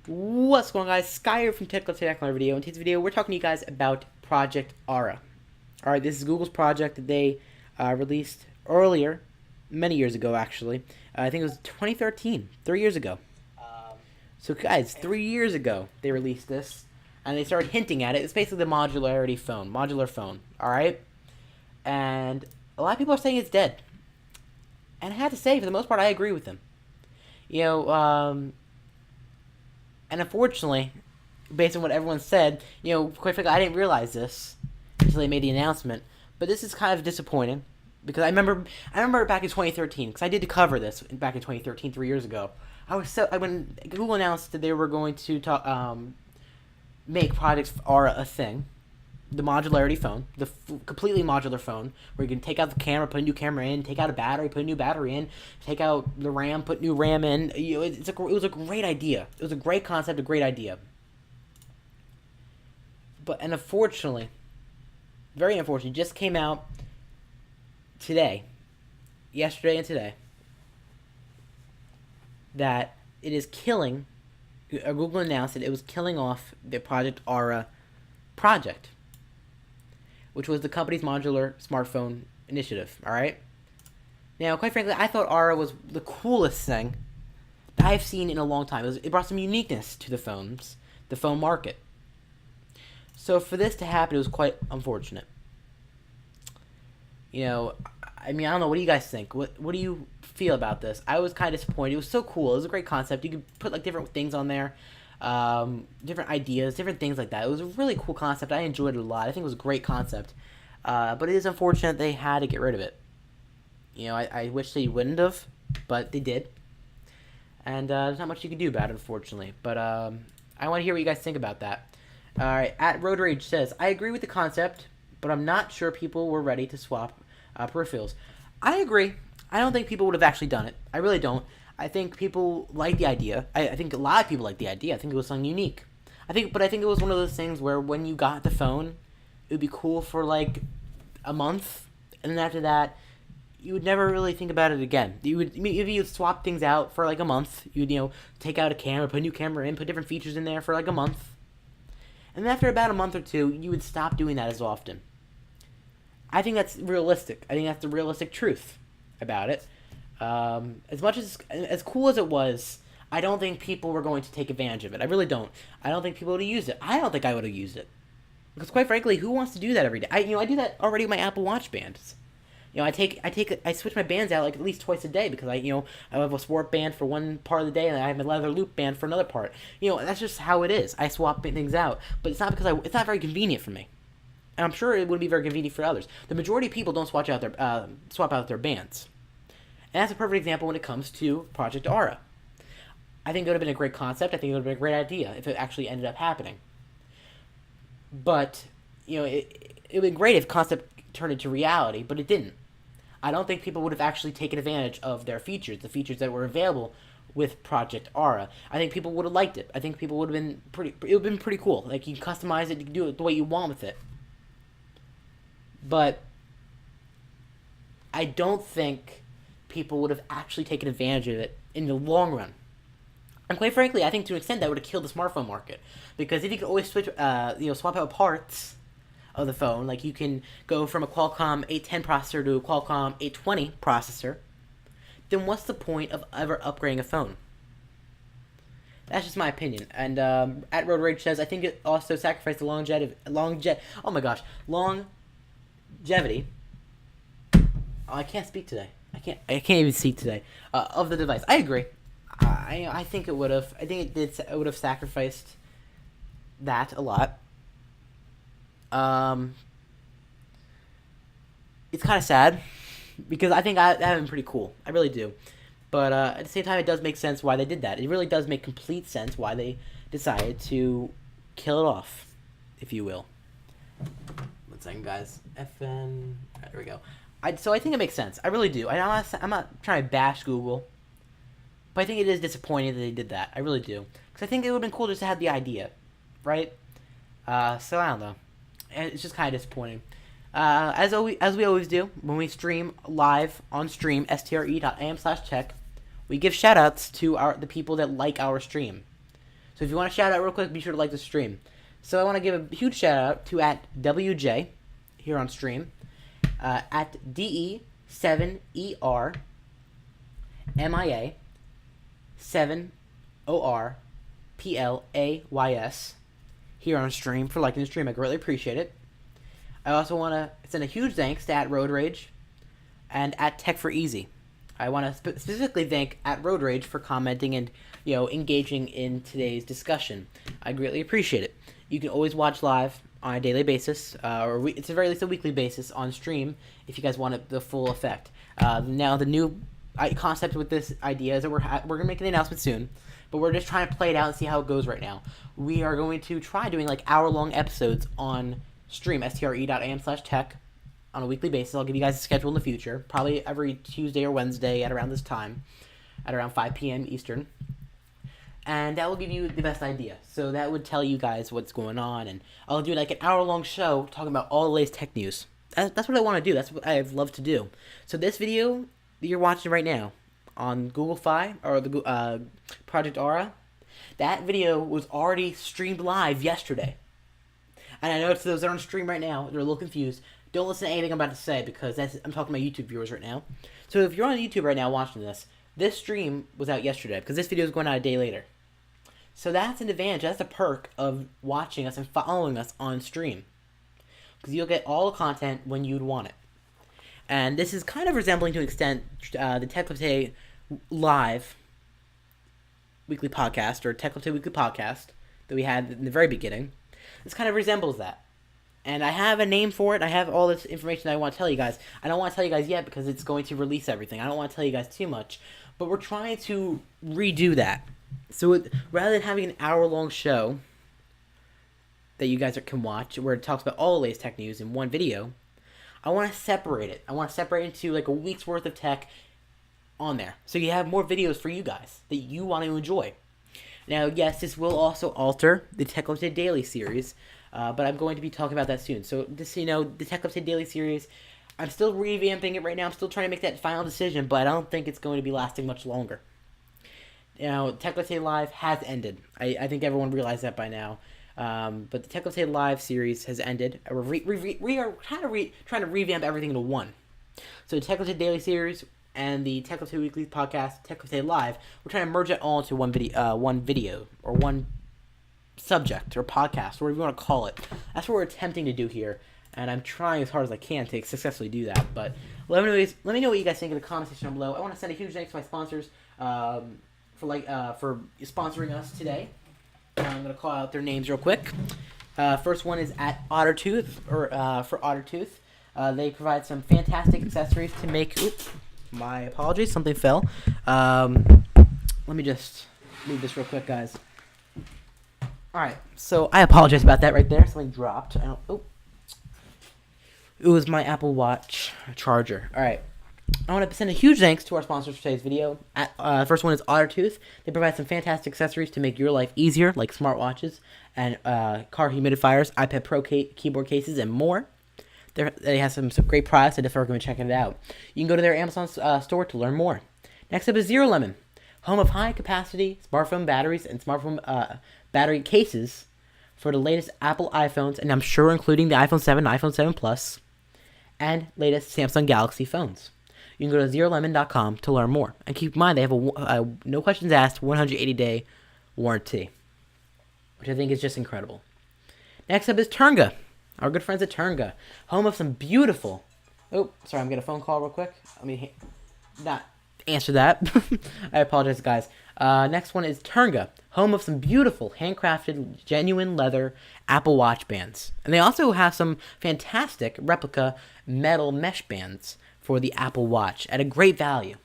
What's going on, guys? Sky here from techlifetodayco video. In today's video, we're talking to you guys about Project Aura. Alright, this is Google's project that they released earlier, many years ago actually. I think it was 2013, 3 years ago. So guys, 3 years ago they released this, and they started hinting at it. It's basically the modular phone, alright? And a lot of people are saying it's dead. And I have to say, for the most part, I agree with them. And unfortunately, based on what everyone said, quite frankly, I didn't realize this until they made the announcement. But this is kind of disappointing because I remember back in 2013, because I did cover this back in 2013, 3 years ago. When Google announced that they were going to make Project Aura a thing, the modularity phone, the completely modular phone, where you can take out the camera, put a new camera in, take out a battery, put a new battery in, take out the RAM, put new RAM in. It was a great idea. It was a great concept, a great idea. And unfortunately, very unfortunately, just came out today, yesterday and today, that it is killing. Google announced that it was killing off the Project Aura project, which was the company's modular smartphone initiative, alright? Now, quite frankly, I thought Aura was the coolest thing that I've seen in a long time. It brought some uniqueness to the phone market. So for this to happen, it was quite unfortunate. I don't know, what do you guys think? What do you feel about this? I was kind of disappointed. It was so cool. It was a great concept. You could put, different things on there. Different ideas, different things like that. It was a really cool concept. I enjoyed it a lot. I think it was a great concept. But it is unfortunate they had to get rid of it. I wish they wouldn't have, but they did. And there's not much you can do about it, unfortunately. But I want to hear what you guys think about that. Alright, at Road Rage says, I agree with the concept, but I'm not sure people were ready to swap peripherals. I agree. I don't think people would have actually done it. I really don't. I think people like the idea. I think a lot of people like the idea. I think it was something unique. But I think it was one of those things where when you got the phone, it would be cool for a month, and then after that, you would never really think about it again. If you'd swap things out for a month, you'd take out a camera, put a new camera in, put different features in there for a month, and then after about a month or two, you would stop doing that as often. I think that's realistic. I think that's the realistic truth about it. As cool as it was, I don't think people were going to take advantage of it. I really don't. I don't think people would have used it. I don't think I would have used it, because quite frankly, who wants to do that every day? I do that already with my Apple Watch bands. I switch my bands out at least twice a day, because I have a sport band for one part of the day and I have a leather loop band for another part. That's just how it is. I swap things out, but it's not because it's not very convenient for me. And I'm sure it wouldn't be very convenient for others. The majority of people don't swap out their bands. And that's a perfect example when it comes to Project Aura. I think it would have been a great concept. I think it would have been a great idea if it actually ended up happening. But, it would have been great if concept turned into reality, but it didn't. I don't think people would have actually taken advantage of the features that were available with Project Aura. I think people would have liked it. I think people would have been it would have been pretty cool. You can customize it, you can do it the way you want with it. But I don't think people would have actually taken advantage of it in the long run. And quite frankly, I think to an extent that would have killed the smartphone market, because if you could always swap out parts of the phone, you can go from a Qualcomm 810 processor to a Qualcomm 820 processor, then what's the point of ever upgrading a phone? That's just my opinion. And at Road Rage says, I think it also sacrificed the longevity. Oh, I can't speak today. I can't even speak today. Of the device. I agree. I think it would have. I think it would have sacrificed that a lot. It's kind of sad, because I think that would have been pretty cool. I really do. But at the same time, it does make sense why they did that. It really does make complete sense why they decided to kill it off, if you will. 1 second, guys. FN. Right, there we go. So I think it makes sense. I really do. I'm not trying to bash Google, but I think it is disappointing that they did that. I really do, because I think it would have been cool just to have the idea, right? So I don't know. And it's just kind of disappointing. As we always do, when we stream live on stream, stre.am/tech, we give shoutouts to the people that like our stream. So if you want to shout out real quick, be sure to like the stream. So I want to give a huge shout out to at WJ here on stream, at DE7ERMIA 7ORPLAYS here on stream for liking the stream. I greatly appreciate it. I also want to send a huge thanks to at Road Rage and at Tech for Easy. I want to specifically thank at Road Rage for commenting and engaging in today's discussion. I greatly appreciate it. You can always watch live on a daily basis, or it's at very least a weekly basis on stream if you guys want the full effect. Now the new concept with this idea is that we're gonna make an announcement soon, but we're just trying to play it out and see how it goes right now. We are going to try doing like hour-long episodes on stream, STRE.am/tech, on a weekly basis. I'll give you guys a schedule in the future, probably every Tuesday or Wednesday at around this time, at around 5 p.m. Eastern. And that will give you the best idea. So that would tell you guys what's going on, and I'll do like an hour-long show talking about all the latest tech news. That's what I want to do. That's what I've loved to do. So this video that you're watching right now on Google Fi or the Project Aura, that video was already streamed live yesterday. And I know it's those that are on stream right now, they're a little confused. Don't listen to anything I'm about to say because I'm talking to my YouTube viewers right now. So if you're on YouTube right now watching this stream was out yesterday because this video is going out a day later. So that's an advantage. That's a perk of watching us and following us on stream, because you'll get all the content when you'd want it. And this is kind of resembling to an extent the Tech Life Today live weekly podcast, or Tech Life Today weekly podcast that we had in the very beginning. This kind of resembles that. And I have a name for it. I have all this information that I want to tell you guys. I don't want to tell you guys yet because it's going to release everything. I don't want to tell you guys too much. But we're trying to redo that. So rather than having an hour-long show that you guys can watch where it talks about all the latest tech news in one video, I want to separate it. I want to separate it into like a week's worth of tech on there. So you have more videos for you guys that you want to enjoy. Now, yes, this will also alter the Tech Life Today Daily series, but I'm going to be talking about that soon. So just so you know, the Tech Life Today Daily series, I'm still revamping it right now. I'm still trying to make that final decision, but I don't think it's going to be lasting much longer. Tech Life Today Live has ended. I think everyone realized that by now. But the Tech Life Today Live series has ended. We are trying to revamp everything into one. So the Tech Life Today Daily series and the Tech Life Today Weekly podcast, Tech Life Today Live, we're trying to merge it all into one video or one subject or podcast, or whatever you want to call it. That's what we're attempting to do here, and I'm trying as hard as I can to successfully do that. But let me know what you guys think in the comment section down below. I want to send a huge thanks to my sponsors for sponsoring us today. I'm gonna call out their names real quick. First one is at Ottertooth, or for Ottertooth. They provide some fantastic accessories to make. Oops, my apologies, something fell. Let me just move this real quick, guys. All right, so I apologize about that right there. Something dropped. It was my Apple Watch charger. All right. I want to send a huge thanks to our sponsors for today's video. First one is Ottertooth. They provide some fantastic accessories to make your life easier, like smartwatches and car humidifiers, iPad Pro keyboard cases, and more. They have some great products. I definitely recommend checking it out. You can go to their Amazon store to learn more. Next up is Zero Lemon, home of high-capacity smartphone batteries and smartphone battery cases for the latest Apple iPhones, and I'm sure including the iPhone 7, iPhone 7 Plus, and latest Samsung Galaxy phones. You can go to zerolemon.com to learn more. And keep in mind, they have a no questions asked 180-day warranty, which I think is just incredible. Next up is Turnga, our good friends at Turnga, home of some beautiful... Oh, sorry, I'm getting a phone call real quick. Let me not answer that. I apologize, guys. Next one is Turnga, home of some beautiful, handcrafted, genuine leather Apple Watch bands. And they also have some fantastic replica metal mesh bands for the Apple Watch at a great value.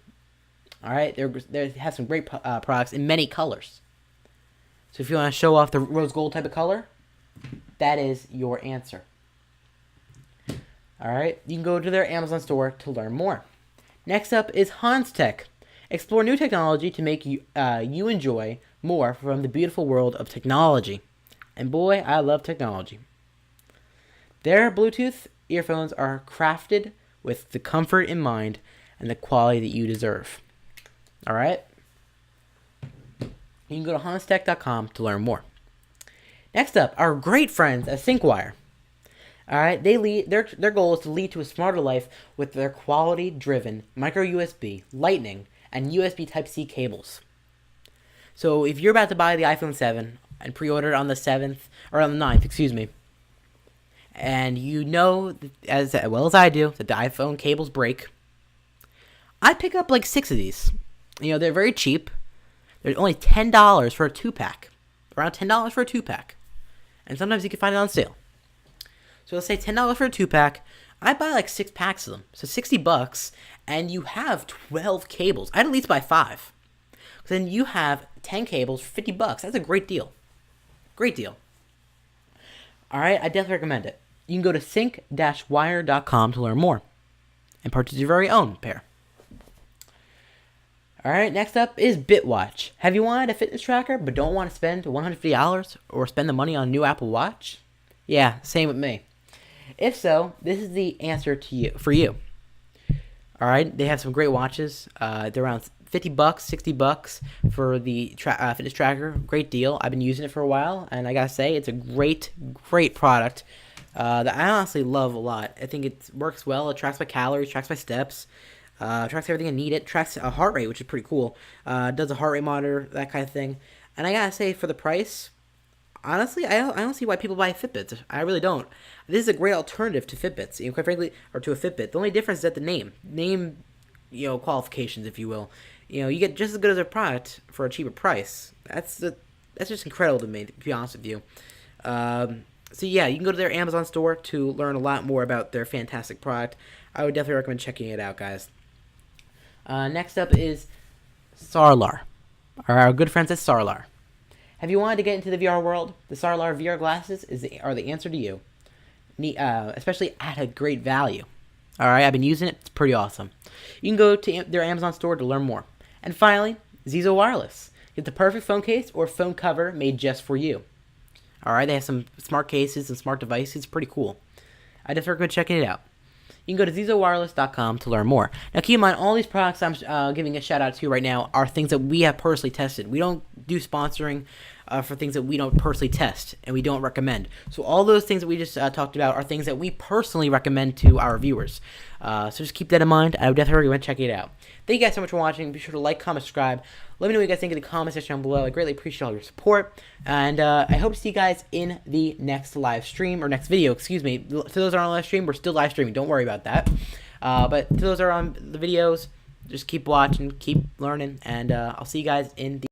All right, they have some great products in many colors. So if you want to show off the rose gold type of color, that is your answer. All right, you can go to their Amazon store to learn more. Next up is Hans Tech. Explore new technology to make you enjoy more from the beautiful world of technology. And boy, I love technology. Their Bluetooth earphones are crafted with the comfort in mind and the quality that you deserve. All right? You can go to honestech.com to learn more. Next up, our great friends at Synkwire. All right, their goal is to lead to a smarter life with their quality-driven micro USB, Lightning, and USB Type-C cables. So if you're about to buy the iPhone 7 and pre-order it on the 7th or on the 9th, excuse me, and you know as well as I do that the iPhone cables break, I pick up like 6 of these. You know, they're very cheap. They're only $10 for a 2-pack. Around $10 for a 2-pack. And sometimes you can find it on sale. So let's say $10 for a 2-pack. I buy like 6 packs of them. So $60, and you have 12 cables. I'd at least buy 5. Then you have 10 cables for $50. That's a great deal. Great deal. Alright, I definitely recommend it. You can go to sync-wire.com to learn more. And purchase your very own pair. Alright, next up is Bitwatch. Have you wanted a fitness tracker but don't want to spend $150 or spend the money on a new Apple Watch? Yeah, same with me. If so, this is the answer for you. Alright, they have some great watches. They're around $50, $60 for the fitness tracker. Great deal. I've been using it for a while, and I gotta say, it's a great product that I honestly love a lot. I think it works well. It tracks my calories, tracks my steps. Tracks everything I need. It tracks a heart rate, which is pretty cool. Does a heart rate monitor, that kind of thing. And I gotta say, for the price, honestly, I don't see why people buy Fitbits. I really don't. This is a great alternative to Fitbits, you know, quite frankly, or to a Fitbit. The only difference is that the name, you know, qualifications, if you will. You know, you get just as good as a product for a cheaper price. That's just incredible to me, to be honest with you. So yeah, you can go to their Amazon store to learn a lot more about their fantastic product. I would definitely recommend checking it out, guys. Next up is Sarlar, our good friends at Sarlar. Have you wanted to get into the VR world? The Sarlar VR glasses are the answer to you, especially at a great value. All right, I've been using it. It's pretty awesome. You can go to their Amazon store to learn more. And finally, Zizo Wireless. Get the perfect phone case or phone cover made just for you. All right, they have some smart cases and smart devices. Pretty cool. I definitely recommend checking it out. You can go to zizowireless.com to learn more. Now, keep in mind, all these products I'm giving a shout-out to right now are things that we have personally tested. We don't do sponsoring for things that we don't personally test and we don't recommend. So all those things that we just talked about are things that we personally recommend to our viewers. So just keep that in mind. I would definitely recommend checking it out. Thank you guys so much for watching. Be sure to like, comment, subscribe. Let me know what you guys think in the comment section down below. I greatly appreciate all your support. And I hope to see you guys in the next live stream, or next video, excuse me. To those that are on live stream, we're still live streaming. Don't worry about that. But to those that are on the videos, just keep watching, keep learning, and I'll see you guys in the